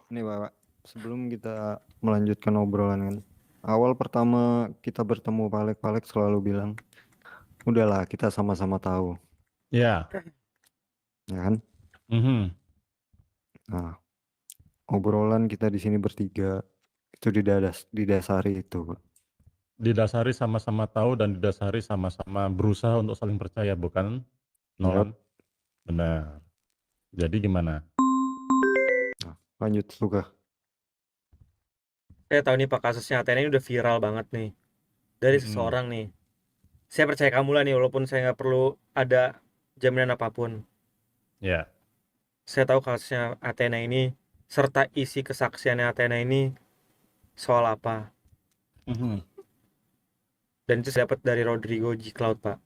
Nih Pak, sebelum kita melanjutkan obrolan kan, awal pertama kita bertemu Palek selalu bilang, udahlah kita sama-sama tahu, Ya. ya kan? Mhm. Nah, obrolan kita di sini bertiga itu didasari itu, Pak. Didasari sama-sama tahu dan didasari sama-sama berusaha untuk saling percaya, bukan, Yap. Nolan? Benar. Jadi gimana? Nah, lanjut Luka. Saya tahu nih Pak, kasusnya Athena ini udah viral banget nih. Dari Mhm. seseorang nih. Saya percaya kamu lah nih, walaupun saya nggak perlu ada jaminan apapun. Ya. Saya tahu kasusnya Athena ini, serta isi kesaksiannya Athena ini soal apa. Mhm. Dan itu saya dapat dari Rodrigo G. Cloud, Pak.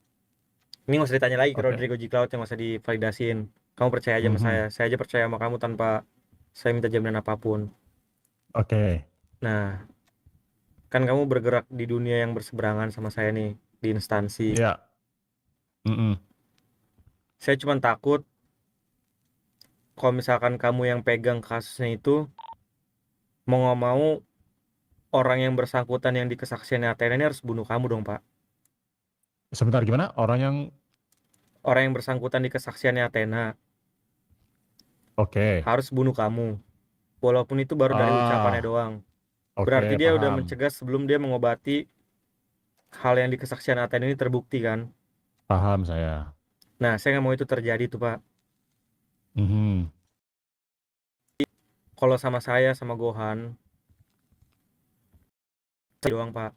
Ini nggak usah ditanya lagi ke Oke. Rodrigo G. Cloud, yang nggak usah divalidasiin. Kamu percaya aja sama saya. Mhm. Saya aja percaya sama kamu tanpa saya minta jaminan apapun. Oke. Nah, kan kamu bergerak di dunia yang berseberangan sama saya nih, di instansi. Ya. Mhm. Saya cuma takut kalau misalkan kamu yang pegang kasusnya itu, mau nggak mau orang yang bersangkutan yang di kesaksiannya Athena ini harus bunuh kamu dong, Pak. Sebentar, gimana? Orang yang Orang yang bersangkutan di kesaksiannya Athena oke. harus bunuh kamu, walaupun itu baru dari ucapannya Ah, doang. Berarti oke, dia udah paham. mencegah sebelum dia mengobati hal yang di kesaksian Athena ini terbukti kan. Paham saya. Nah, saya nggak mau itu terjadi tuh, Pak. Mhm. Kalau sama saya sama Gohan doang, Pak.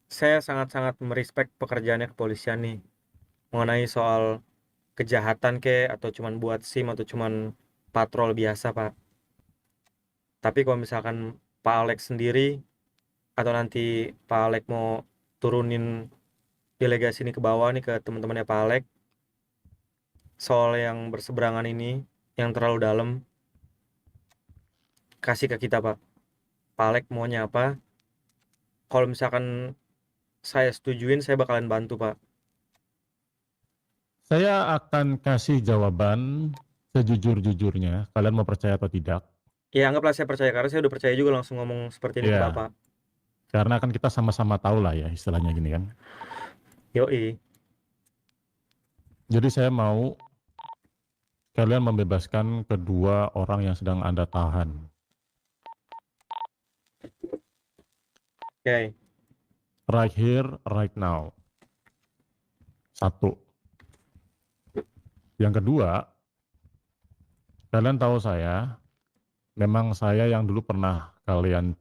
Saya sangat-sangat merespek pekerjaannya kepolisian nih, mengenai soal kejahatan ke atau cuman buat SIM atau cuman patrol biasa, Pak. Tapi kalau misalkan Pak Alex sendiri atau nanti Pak Alex mau turunin delegasi ini ke bawah nih ke teman-temannya Pak Alex soal yang berseberangan ini yang terlalu dalam, kasih ke kita, Pak. Pak Alex maunya apa? Kalau misalkan saya setujuin, saya bakalan bantu, Pak. Saya akan kasih jawaban sejujur-jujurnya. Kalian mau percaya atau tidak? Ya anggaplah saya percaya, karena saya udah percaya juga langsung ngomong seperti ini ke Ya, Bapak. karena kan kita sama-sama tahu lah ya istilahnya gini kan. Yoi. Jadi saya mau kalian membebaskan kedua orang yang sedang Anda tahan. Oke. Right here, right now. Satu. Yang kedua, kalian tahu memang saya yang dulu pernah kalian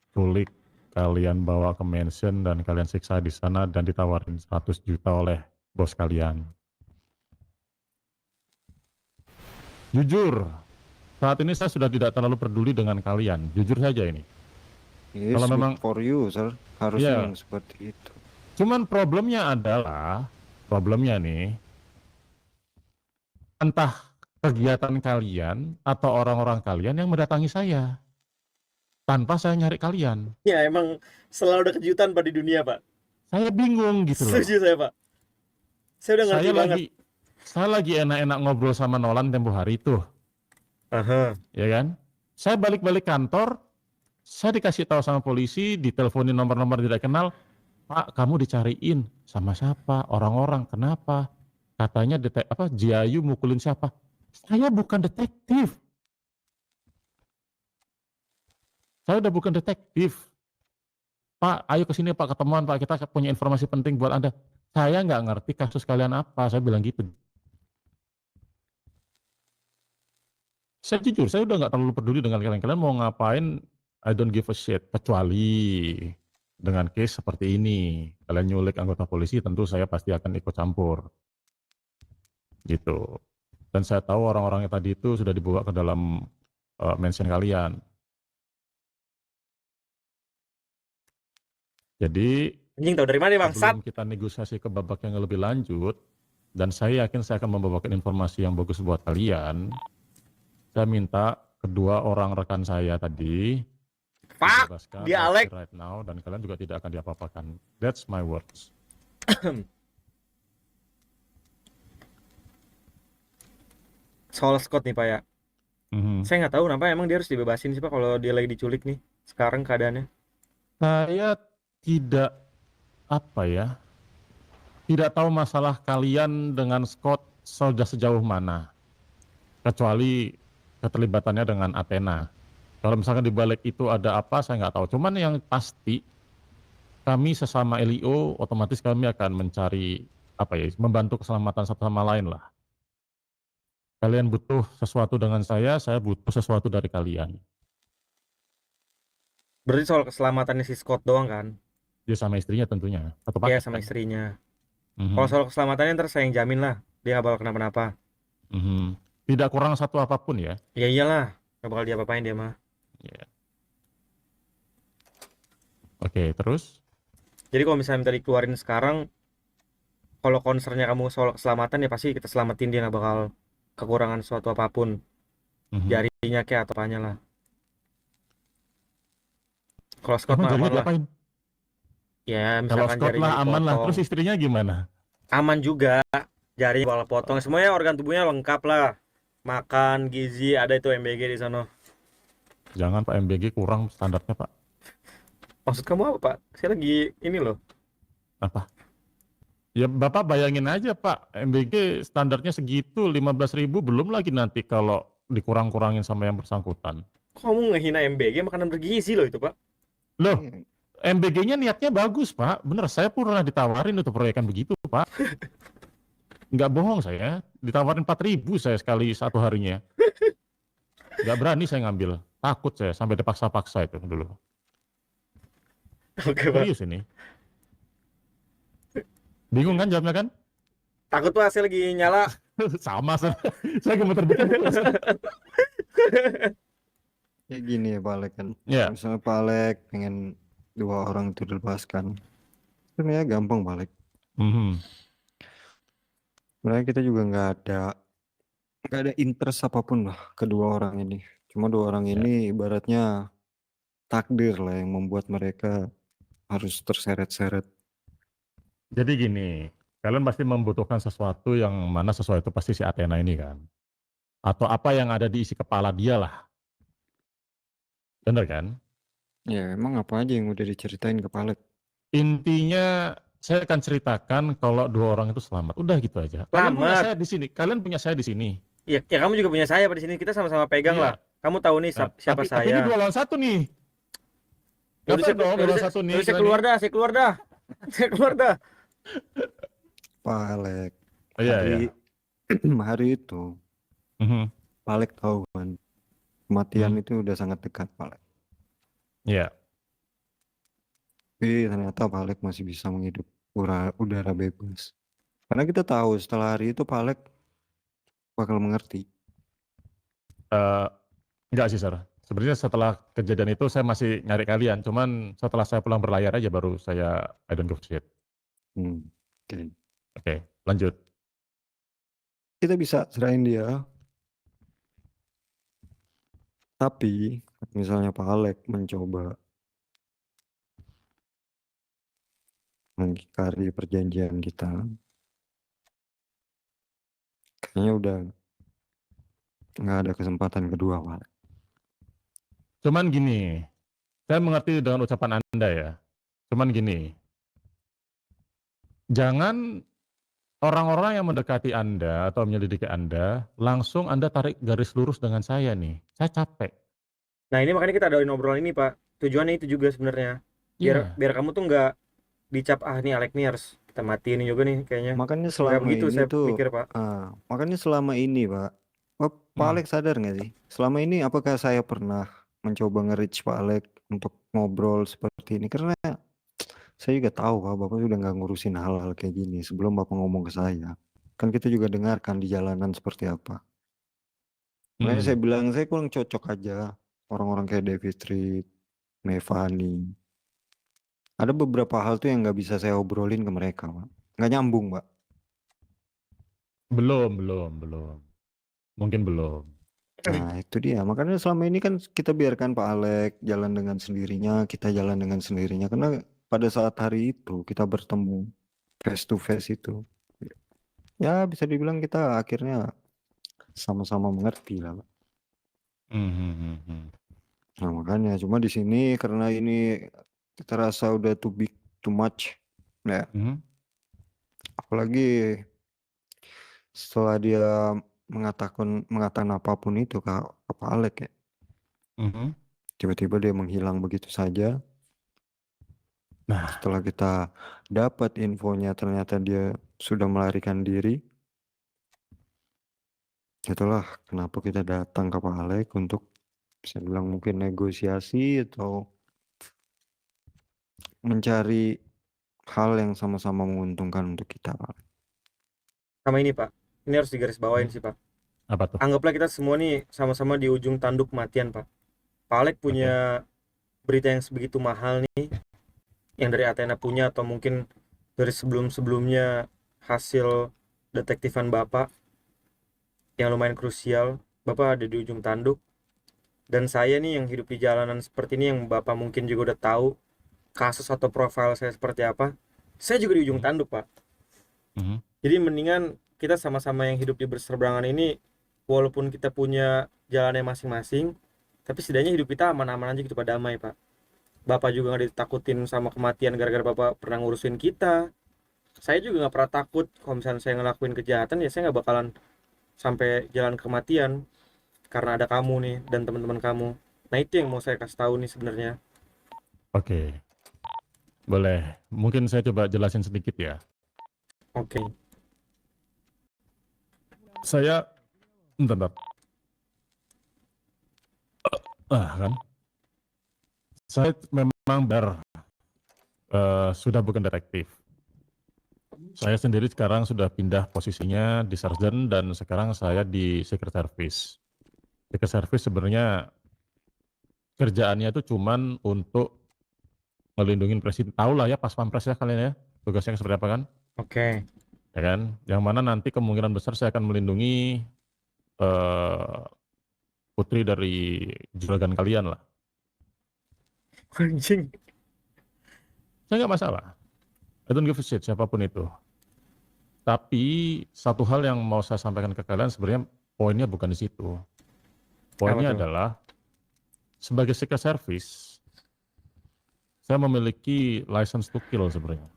culik, kalian bawa ke mansion dan kalian siksa di sana dan ditawarin 100 juta oleh bos kalian. Jujur, saat ini saya sudah tidak terlalu peduli dengan kalian. Jujur saja ini. Yes, Kalau good memang, for you, sir. Harusnya ya, yang seperti itu. cuman problemnya nih, entah kegiatan kalian atau orang-orang kalian yang mendatangi saya tanpa saya nyari kalian. Ya emang selalu ada kejutan, Pak, di dunia, Pak. Saya bingung gitu loh. Setuju saya, Pak. Saya udah ngerti Saya banget. lagi saya lagi enak-enak ngobrol sama Nolan tempo hari itu, Aha. ya kan? Saya balik-balik kantor, saya dikasih tahu sama polisi, diteleponin nomor-nomor tidak kenal, Pak, kamu dicariin sama siapa? Orang-orang, kenapa? Katanya Jiayu mukulin siapa? Saya bukan detektif. Saya udah bukan detektif. Pak, ayo ke sini Pak, ketemuan Pak, kita punya informasi penting buat Anda. Saya nggak ngerti kasus kalian apa, saya bilang gitu. Saya jujur, saya udah nggak terlalu peduli dengan kalian. Kalian mau ngapain, I don't give a shit. Kecuali dengan case seperti ini. Kalian nyulik anggota polisi, tentu saya pasti akan ikut campur. Gitu. Dan saya tahu orang-orang yang tadi itu sudah dibawa ke dalam mansion kalian. Jadi Anjing tahu dari mana, bangsat? sebelum kita negosiasi ke babak yang lebih lanjut, dan saya yakin saya akan membawakan informasi yang bagus buat kalian, saya minta kedua orang rekan saya tadi Fuck, dibebaskan dia right Alex. here, right now, dan kalian juga tidak akan diapa-apakan. That's my words. Soal Scott nih, Pak ya. Mhm. Saya nggak tahu kenapa emang dia harus dibebasin sih Pak kalau dia lagi diculik nih sekarang keadaannya. Saya tidak apa ya, tidak tahu masalah kalian dengan Scott sudah sejauh mana, kecuali keterlibatannya dengan Athena. Kalau misalkan di balik itu ada apa, saya nggak tahu. Cuman yang pasti kami sesama LIO otomatis kami akan mencari apa ya, membantu keselamatan satu sama lain lah. Kalian butuh sesuatu dengan saya butuh sesuatu dari kalian. Berarti soal keselamatannya si Scott doang kan? Dia sama istrinya tentunya, satu Iya paket sama kan. istrinya. Kalau Mhm, soal keselamatannya ntar saya yang jamin lah. Dia nggak bakal kenapa-napa. mhm. Tidak kurang satu apapun ya. Ya iyalah, nggak bakal diapa-apain dia mah. Ya. Oke, terus? Jadi kalau misalnya minta dikeluarin sekarang, kalau concernnya kamu soal keselamatan ya pasti kita selamatin, dia nggak bakal kekurangan suatu apapun. Mhm. Jarinya kayak atau apanya lah. Kalau Scott Emang mah jarinya aman lah. diapain? Ya Kalau misalkan Scott jarinya lah aman lah, dipotong, terus istrinya gimana? aman juga. Jarinya bakal potong. Semuanya organ tubuhnya lengkap lah. Makan, gizi, ada itu MBG di sana. Jangan Pak, MBG kurang standarnya Pak. Maksud kamu apa Pak? Saya lagi ini loh. Apa? Ya Bapak bayangin aja Pak, MBG standarnya segitu 15.000, belum lagi nanti kalau dikurang-kurangin sama yang bersangkutan. Kamu ngehina MBG, makanan bergizi loh itu Pak. Loh, Iya. MBG-nya niatnya bagus Pak, bener saya pun pernah ditawarin untuk proyekan begitu Pak. Nggak bohong saya, ditawarin 4.000 saya sekali satu harinya. Nggak berani saya ngambil, takut saya sampai dipaksa-paksa itu dulu. Oke Pak. Serius ini. Bingung kan jawabnya kan? Takut Pak, saya lagi nyala. Sama, saya gemeter dikit. Kayak gini ya Pak Alek kan. Ya, Misalnya Pak Alek pengen 2 orang itu dilepaskan. Sebenarnya gampang Pak Alek. mhm. Sebenarnya kita juga nggak ada interest apapun lah kedua orang ini. Cuma 2 orang Ya. ini ibaratnya takdir lah yang membuat mereka harus terseret-seret. Jadi gini, kalian pasti membutuhkan sesuatu yang mana sesuatu pasti si Athena ini kan. Atau apa yang ada di isi kepala dia lah. Bener kan? Ya emang apa aja yang udah diceritain ke Pak Alek? Intinya saya akan ceritakan kalau 2 orang itu selamat. Udah gitu aja. Kalian punya Selamat. saya di sini. Kalian punya saya di sini. Ya, ya kamu juga punya saya Pak di sini. Kita sama-sama pegang lah. Iya. Kamu tahu nih Nah, siapa tapi ini saya. 2 lawan 1 nih. Ya Gak udah fair dong 2 lawan 1 ya nih. udah saya kita keluar nih. dah, saya keluar dah. Saya keluar dah. Pak Alek, Iya, iya. hari itu Mhm. Pak Alek tahu kan kematian Hmm. itu udah sangat dekat Pak Alek. Iya. Tapi ternyata Pak Alek masih bisa menghidup udara bebas. Karena kita tahu setelah hari itu Pak Alek bakal mengerti. Enggak sih, Sir. Sebenarnya setelah kejadian itu saya masih nyari kalian. Cuman setelah saya pulang berlayar aja baru saya I don't give a shit. Oke. Oke, lanjut. Kita bisa serahin dia. Tapi misalnya Pak Alek mencoba mengingkari perjanjian kita, kayaknya udah nggak ada kesempatan kedua Pak Alek. Cuman gini, saya mengerti dengan ucapan Anda ya. Cuman gini, jangan orang-orang yang mendekati Anda atau menyelidiki Anda, langsung Anda tarik garis lurus dengan saya nih. Saya capek. Nah, ini makanya kita adain obrolan ini, Pak. Tujuannya itu juga sebenarnya. Iya. Biar kamu tuh nggak dicap nih Alek nih harus kita matiin juga nih kayaknya. Makanya Nggak selama begitu ini saya tuh, pikir, Pak. makanya selama ini Pak Hmm. Alek sadar nggak sih? Selama ini apakah saya pernah mencoba nge-reach Pak Alek untuk ngobrol seperti ini? Karena saya juga tahu Pak, Bapak sudah nggak ngurusin hal-hal kayak gini sebelum Bapak ngomong ke saya. Kan kita juga dengarkan di jalanan seperti apa. Makanya saya bilang saya kurang cocok aja orang-orang kayak David Street, Mevani. Ada beberapa hal tuh yang nggak bisa saya obrolin ke mereka, Pak. Nggak nyambung, Pak. Belum. Mungkin belum. Nah, itu dia. Makanya selama ini kan kita biarkan Pak Alek jalan dengan sendirinya, kita jalan dengan sendirinya. Karena pada saat hari itu kita bertemu face to face itu, ya bisa dibilang kita akhirnya sama-sama mengerti lah, Pak. Mhm. Nah, makanya cuma di sini karena ini kita rasa udah too big, too much, ya. Mhm. Apalagi setelah dia mengatakan apapun itu ke Pak Alek ya. Mhm. Tiba-tiba dia menghilang begitu saja. Nah, Setelah kita dapat infonya ternyata dia sudah melarikan diri. Itulah kenapa kita datang ke Pak Alek untuk bisa bilang mungkin negosiasi atau mencari hal yang sama-sama menguntungkan untuk kita, Pak. Sama ini Pak, ini harus digarisbawahin sih Pak. apa tuh? Anggaplah kita semua nih sama-sama di ujung tanduk kematian Pak. Pak Alek Oke. punya berita yang sebegitu mahal nih, yang dari Athena punya atau mungkin dari sebelum-sebelumnya hasil detektifan Bapak yang lumayan krusial. Bapak ada di ujung tanduk, dan saya nih yang hidup di jalanan seperti ini, yang Bapak mungkin juga udah tahu kasus atau profil saya seperti apa. Saya juga di ujung Mhm. tanduk Pak. Mhm. Jadi mendingan kita sama-sama yang hidup di berseberangan ini, walaupun kita punya jalannya masing-masing, tapi setidaknya hidup kita aman-aman aja gitu Pak, damai Pak. Bapak juga nggak ditakutin sama kematian gara-gara Bapak pernah ngurusin kita. Saya juga nggak pernah takut kalau misalnya saya ngelakuin kejahatan, ya saya nggak bakalan sampai jalan kematian karena ada kamu nih dan teman-teman kamu. Nah itu yang mau saya kasih tahu nih sebenarnya. Oke. Boleh. Mungkin saya coba jelasin sedikit ya. Oke. Saya bentar. Kan. Saya memang sudah bukan detektif. Saya sendiri sekarang sudah pindah posisinya di sergeant dan sekarang saya di Secret Service. Secret Service sebenarnya kerjaannya itu cuman untuk melindungi presiden. Tahu lah ya pas pampres ya kalian ya, tugasnya seperti apa kan? Oke. Ya kan? Yang mana nanti kemungkinan besar saya akan melindungi eh, putri dari juragan kalian lah. Anjing. Saya nggak masalah. I don't give a shit siapapun itu. Tapi satu hal yang mau saya sampaikan ke kalian sebenarnya poinnya bukan di situ. Apa Poinnya tuh? adalah sebagai Secret Service, saya memiliki license to kill sebenarnya.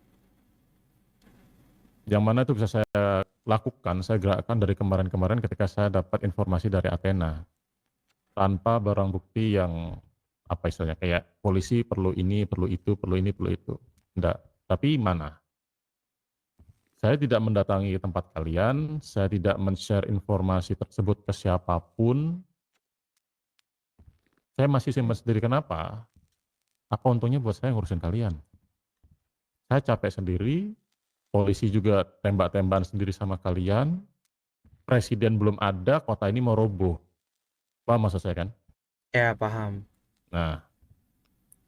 Yang mana itu bisa saya lakukan, saya gerakkan dari kemarin-kemarin ketika saya dapat informasi dari Athena. Tanpa barang bukti yang apa istilahnya, kayak polisi perlu ini, perlu itu, perlu ini, perlu itu. Enggak. Tapi mana? Saya tidak mendatangi tempat kalian, saya tidak men-share informasi tersebut ke siapapun. Saya masih simpan sendiri. Kenapa? Apa untungnya buat saya ngurusin kalian? Saya capek sendiri, polisi juga tembak-tembakan sendiri sama kalian, presiden belum ada, kota ini mau roboh. Paham maksud saya kan? Ya paham. Nah,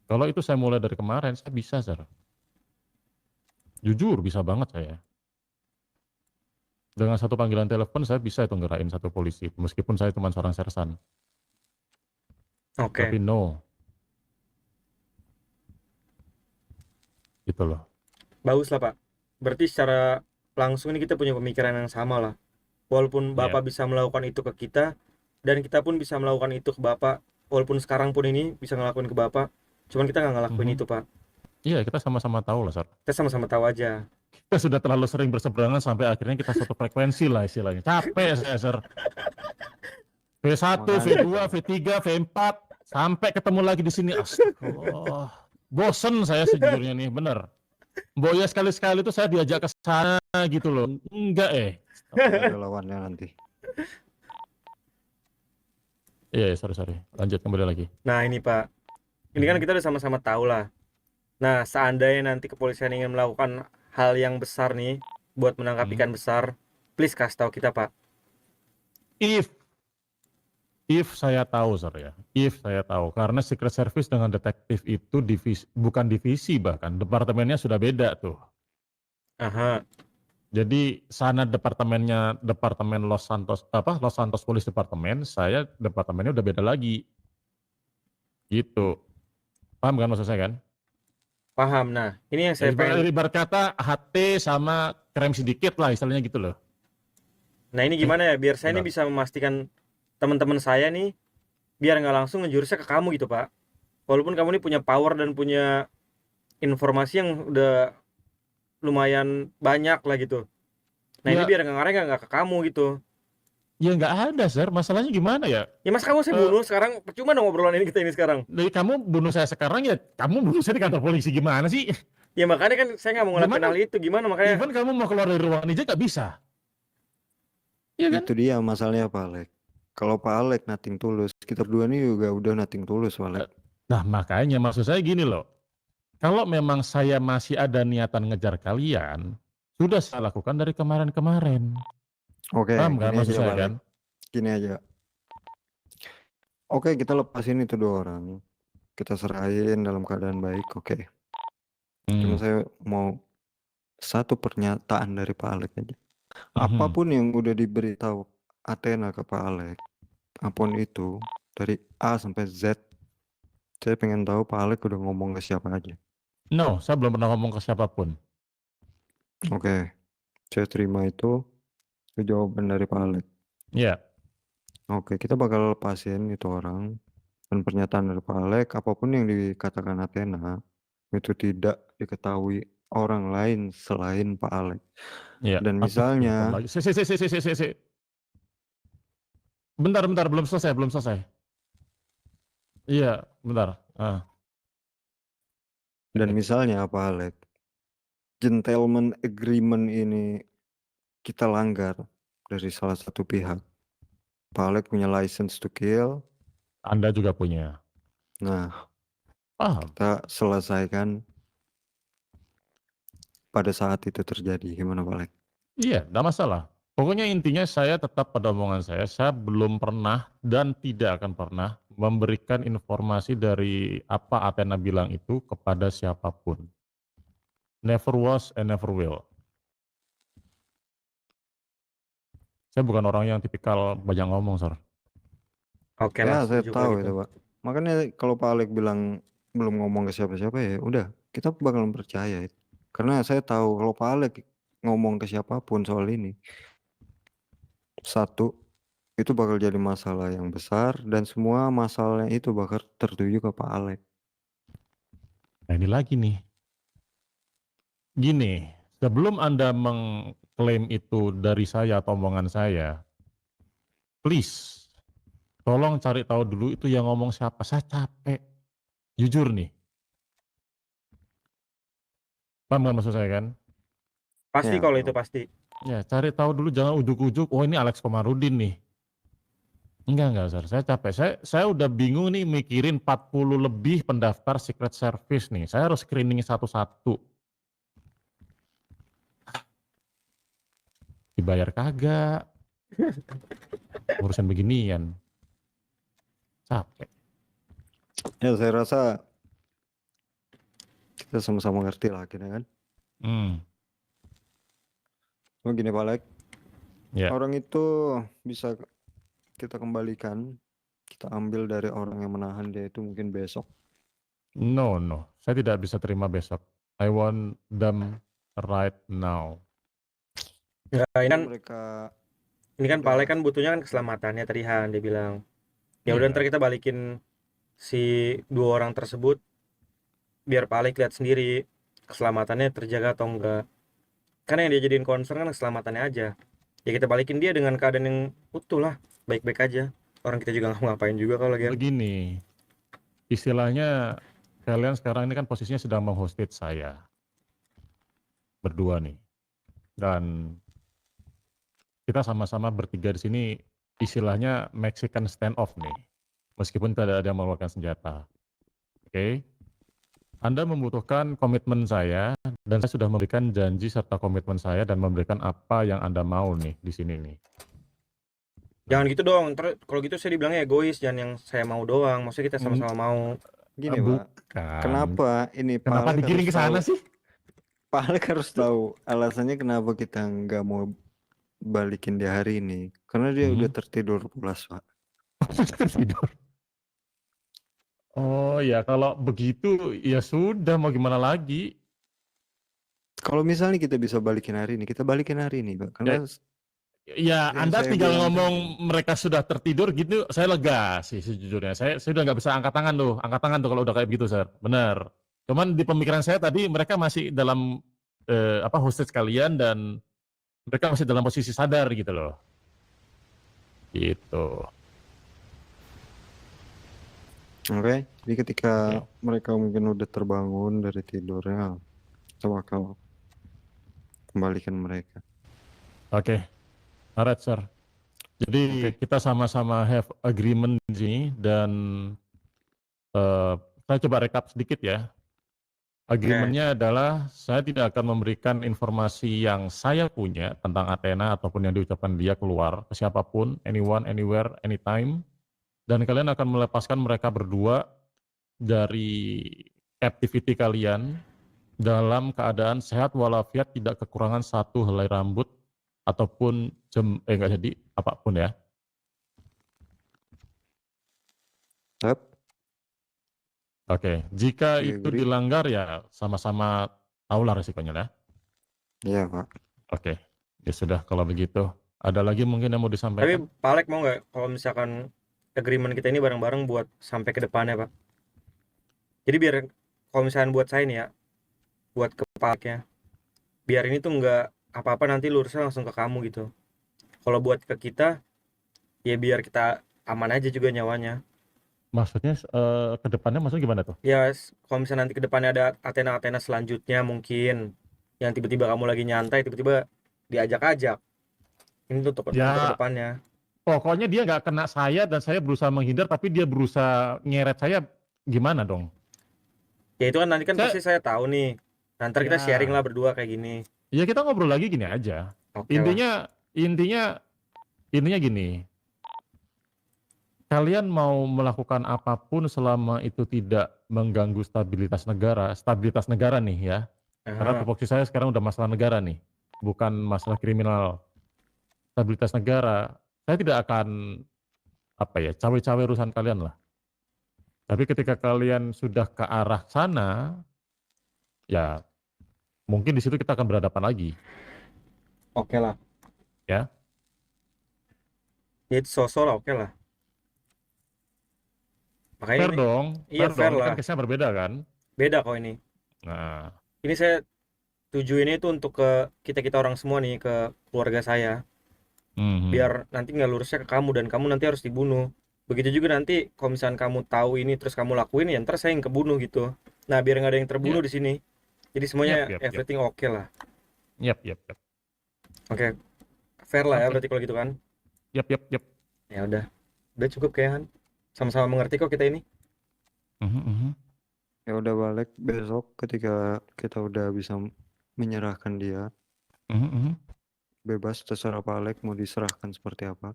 kalau itu saya mulai dari kemarin, saya bisa, Sir. Jujur, bisa banget saya. Dengan satu panggilan telepon, saya bisa itu ngerain satu polisi, meskipun saya cuma seorang sersan. Oke. Tapi no, gitu loh. Bagus lah Pak. Berarti secara langsung ini kita punya pemikiran yang sama lah. Walaupun Iya. Bapak bisa melakukan itu ke kita, dan kita pun bisa melakukan itu ke Bapak. Walaupun sekarang pun ini bisa ngelakuin ke Bapak, cuman kita nggak ngelakuin itu Pak. Iya, kita sama-sama tahu lah, Sir. Kita sama-sama tahu aja. Kita sudah terlalu sering berseberangan sampai akhirnya kita satu frekuensi lah istilahnya. Capek saya, Sir. V1, Makanya, V2, V3, V4, sampai ketemu lagi di sini. Astagfirullah. Bosen saya sejujurnya nih, bener. Mbok ya sekali-sekali itu saya diajak ke sana gitu loh. Enggak ada lawannya nanti. Iya, sorry. Lanjut kembali lagi. Nah ini Pak, ini kan kita udah sama-sama tahu lah. Nah seandainya nanti kepolisian ingin melakukan hal yang besar nih, buat menangkap ikan besar, please kasih tahu kita Pak. If saya tahu, Sir ya. If saya tahu, karena Secret Service dengan detektif itu bukan divisi, bahkan departemennya sudah beda tuh. Aha. Jadi sana departemen Los Santos Police Department, saya departemennya udah beda lagi. Gitu. Paham kan maksud saya kan? Paham. Nah ini yang saya pengen. Ibarat kata HT sama krem sedikit lah istilahnya gitu loh. Nah ini gimana ya, biar saya ini benar. bisa memastikan teman-teman saya nih biar nggak langsung ngejurusnya ke kamu gitu, Pak. Walaupun kamu ini punya power dan punya informasi yang udah lumayan banyak lah gitu. Nah ini Ya, biar ngarahnya nggak ke kamu gitu. ya nggak ada, Sir. Masalahnya gimana ya? Ya mas kamu saya Eh, bunuh sekarang, percuma dong obrolan ini kita ini sekarang. dari kamu bunuh saya sekarang ya, kamu bunuh saya di kantor polisi gimana sih? Ya makanya kan saya nggak mau ngelakuin Gimana? hal itu, gimana makanya. Even kamu mau keluar dari ruangan aja nggak bisa, iya kan? Itu dia masalahnya Pak Alek. Kalau Pak Alek nothing tulus, kita berdua nih juga udah nothing tulus Pak Alek. Nah makanya maksud saya gini loh, kalau memang saya masih ada niatan ngejar kalian, sudah saya lakukan dari kemarin-kemarin. Oke, Paham kan gini maksud aja saya Pak kan? Alek. Gini aja. Oke, kita lepasin itu 2 orang. Kita serahin dalam keadaan baik, oke. Cuma Hmm. saya mau satu pernyataan dari Pak Alek aja. Mhm. Apapun yang udah diberitahu Athena ke Pak Alek, apapun itu dari A sampai Z, saya pengen tahu Pak Alek udah ngomong ke siapa aja. No, saya belum pernah ngomong ke siapapun. Oke, saya terima itu jawaban dari Pak Alek. Iya. Oke, kita bakal lepasin itu orang dan pernyataan dari Pak Alek, apapun yang dikatakan Athena itu tidak diketahui orang lain selain Pak Alek. Iya. Dan Aduh, bukan misalnya, lagi. Si. Bentar, belum selesai. Iya, bentar. dan misalnya Pak Alek, gentleman agreement ini kita langgar dari salah satu pihak. Pak Alek punya license to kill. Anda juga punya. Nah, Paham? kita selesaikan pada saat itu terjadi. Gimana Pak Alek? Iya, enggak masalah. Pokoknya intinya saya tetap pada omongan saya belum pernah dan tidak akan pernah memberikan informasi dari apa Athena bilang itu kepada siapapun. Never was and never will. Saya bukan orang yang tipikal banyak ngomong, Sir. Oke lah, Ya, saya setuju kalau tahu gitu. itu Pak. Makanya kalau Pak Alek bilang belum ngomong ke siapa-siapa ya udah, kita bakal percaya itu. Karena saya tahu kalau Pak Alek ngomong ke siapapun soal ini, satu, itu bakal jadi masalah yang besar dan semua masalahnya itu bakal tertuju ke Pak Alek. Nah ini lagi nih. Gini, sebelum Anda mengklaim itu dari saya atau omongan saya, please, tolong cari tahu dulu itu yang ngomong siapa. Saya capek. Jujur nih. Paham kan maksud saya kan? Pasti Ya, kalau itu pasti. Ya, cari tahu dulu jangan ujuk-ujuk, oh ini Alex Komarudin nih. Enggak, Sir. Saya capek. Saya udah bingung nih mikirin 40 lebih pendaftar Secret Service nih. Saya harus screening satu-satu. Dibayar kagak. Urusan beginian. Capek. ya saya rasa kita sama-sama ngerti lah akhirnya kan. Oh gini Pak Alek, Ya. orang itu bisa kita kembalikan, kita ambil dari orang yang menahan dia itu mungkin besok. No. Saya tidak bisa terima besok. I want them right now. Ya, Mereka ini kan Pak udah Alek kan butuhnya kan keselamatannya tadi Han dia bilang. Ya udah Iya. ntar kita balikin si 2 orang tersebut biar Pak Alek lihat sendiri keselamatannya terjaga atau enggak. Karena yang dia jadiin concern kan keselamatannya aja. Ya kita balikin dia dengan keadaan yang utuh lah, baik-baik aja. Orang kita juga nggak ngapain juga kalau lagi. Begini, istilahnya kalian sekarang ini kan posisinya sedang menghosted saya. Berdua nih. Dan kita sama-sama bertiga di sini istilahnya Mexican standoff nih. Meskipun tidak ada yang mengeluarkan senjata. Oke. Anda membutuhkan komitmen saya dan saya sudah memberikan janji serta komitmen saya dan memberikan apa yang Anda mau nih di sini nih. Jangan gitu dong. Ntar kalau gitu saya dibilangnya egois, jangan yang saya mau doang. Maksudnya kita sama-sama mau. Gini Pak, Bukan. kenapa ini Pak Kenapa Alek digiring ke harus sana tahu, sih? Pak Alek harus tahu alasannya kenapa kita nggak mau balikin dia hari ini. Karena dia udah tertidur pulas Pak. Tertidur. Oh ya kalau begitu ya sudah mau gimana lagi. Kalau misalnya kita bisa balikin hari ini, kita balikin hari ini Pak. Karena Ya, Yang Anda saya tinggal bilang ngomong tadi. mereka sudah tertidur gitu, saya lega sih sejujurnya. Saya udah nggak bisa angkat tangan tuh kalau udah kayak gitu, Sir. Bener. Cuman di pemikiran saya tadi mereka masih dalam hostage kalian dan mereka masih dalam posisi sadar gitu loh. Gitu. Oke, jadi ketika Oke. mereka mungkin udah terbangun dari tidurnya, kita bakal kembalikan mereka. Oke. Alright, Sir. Jadi Oke. kita sama-sama have agreement di sini dan saya coba rekap sedikit ya. Agreementnya adalah saya tidak akan memberikan informasi yang saya punya tentang Athena ataupun yang diucapkan dia keluar ke siapapun, anyone, anywhere, anytime. Dan kalian akan melepaskan mereka berdua dari captivity kalian dalam keadaan sehat walafiat, tidak kekurangan satu helai rambut ataupun enggak jadi apapun ya. Yap, Oke, jika we itu agree. dilanggar ya sama-sama tahulah resikonya ya. Iya, Pak. Oke, ya sudah kalau begitu. Ada lagi mungkin yang mau Tapi disampaikan? Pak Alek mau nggak kalau misalkan agreement kita ini bareng-bareng buat sampai ke depannya, Pak? Jadi biar kalau misalkan buat saya nih ya, buat ke Pak Aleknya, biar ini tuh nggak apa-apa nanti lurusnya langsung ke kamu gitu. Kalau buat ke kita, ya biar kita aman aja juga nyawanya. Maksudnya ke depannya maksudnya gimana tuh? Ya, kalau misalnya nanti ke depannya ada Athena-Athena selanjutnya mungkin yang tiba-tiba kamu lagi nyantai, tiba-tiba diajak-ajak. Ini tuh untuk Ya, depannya. pokoknya dia nggak kena saya dan saya berusaha menghindar, tapi dia berusaha nyeret saya, gimana dong? Ya itu kan nanti kan Saya, pasti saya tahu nih. Nanti kita sharing lah ya, berdua kayak gini. ya kita ngobrol lagi gini aja. Oke lah. Intinya gini. Kalian mau melakukan apapun selama itu tidak mengganggu stabilitas negara nih ya. Karena Aha. tupoksi saya sekarang udah masalah negara nih, bukan masalah kriminal. Stabilitas negara, saya tidak akan cawe-cawe urusan kalian lah. Tapi ketika kalian sudah ke arah sana, ya mungkin di situ kita akan berhadapan lagi, Oke lah. ya. Ya itu sosok lah, oke lah. Makanya Fair ini, dong, iya fair ini lah. kan case-nya berbeda kan. Beda kok ini. Nah, Ini saya tujuin itu untuk ke kita-kita orang semua nih, ke keluarga saya. Biar nanti nggak lurusnya ke kamu dan kamu nanti harus dibunuh. Begitu juga nanti kalau misalnya kamu tahu ini terus kamu lakuin ya ntar saya yang kebunuh gitu. Nah, biar nggak ada yang terbunuh ya, di sini. Jadi semuanya yap. everything oke lah. Yap. Oke, fair lah ya Oke, berarti kalau gitu kan. yap. Ya udah cukup kayak sama-sama mengerti kok kita ini. Mhm. Ya udah balik besok ketika kita udah bisa menyerahkan dia, Mhm. bebas terserah Pak Alek mau diserahkan seperti apa.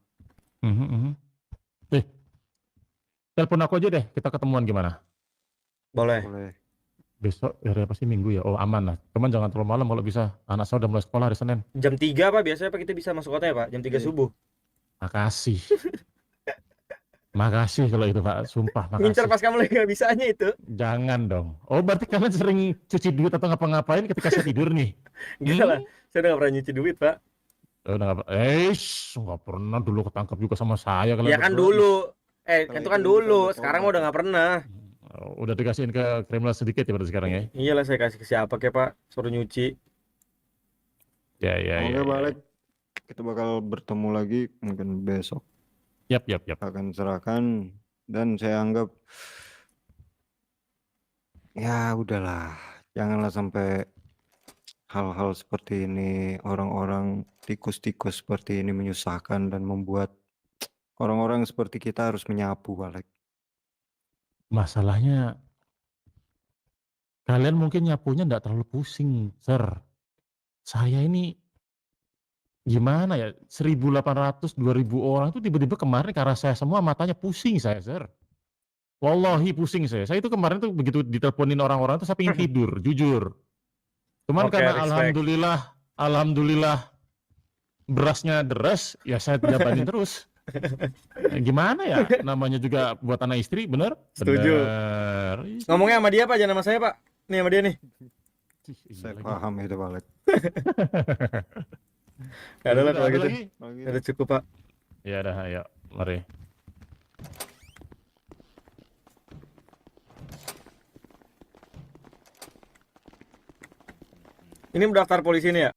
Telepon aku aja deh, kita ketemuan gimana? Boleh. Boleh. Besok hari apa sih, Minggu ya? Oh aman lah, cuman jangan terlalu malam kalau bisa. Anak saya udah mulai sekolah hari Senin. Jam 3 Pak biasanya Pak kita bisa masuk kota ya Pak, jam 3 Iya. subuh. Makasih. Makasih kalau itu Pak, sumpah Ngincer makasih. pas kamu lagi nggak bisanya itu. Jangan dong. Oh berarti kalian sering cuci duit atau ngapa-ngapain ketika saya tidur nih? Enggak lah, saya udah nggak pernah nyuci duit Pak. Udah nggak pernah dulu ketangkep juga sama saya Ya kalian kan berdua. dulu. Kalau Itu itu kan kita dulu, udah sekarang tobat, mah udah Pak. nggak pernah. Udah dikasihin ke kriminal sedikit ya berarti sekarang ya? Iyalah saya kasih ke siapa ke Pak, suruh nyuci. Ya. Oke balik, kita bakal bertemu lagi mungkin besok. Yap. Akan serahkan dan saya anggap ya udahlah, janganlah sampai hal-hal seperti ini, orang-orang tikus-tikus seperti ini menyusahkan dan membuat orang-orang seperti kita harus menyapu balik. Masalahnya kalian mungkin nyapunya nggak terlalu pusing, Sir. Saya ini gimana ya, 1.800, 2.000 orang itu tiba-tiba kemarin karena saya semua matanya pusing saya, Sir. Wallahi pusing saya. Saya itu kemarin tuh begitu diteleponin orang-orang tuh saya pengen tidur, jujur. Cuman Oke, karena respect. alhamdulillah berasnya deras, ya saya jabanin terus. Gimana ya, namanya juga buat anak istri, bener? Setuju. Bener. Ngomongnya sama dia Pak, jangan sama saya Pak. Nih sama dia nih. Saya paham itu balik. Nggak ada lah Udah, kalau ada gitu. lagi? Kalau gitu. Udah cukup, Pak. Ya udah, ayo, mari. Ini daftar polisi nih ya?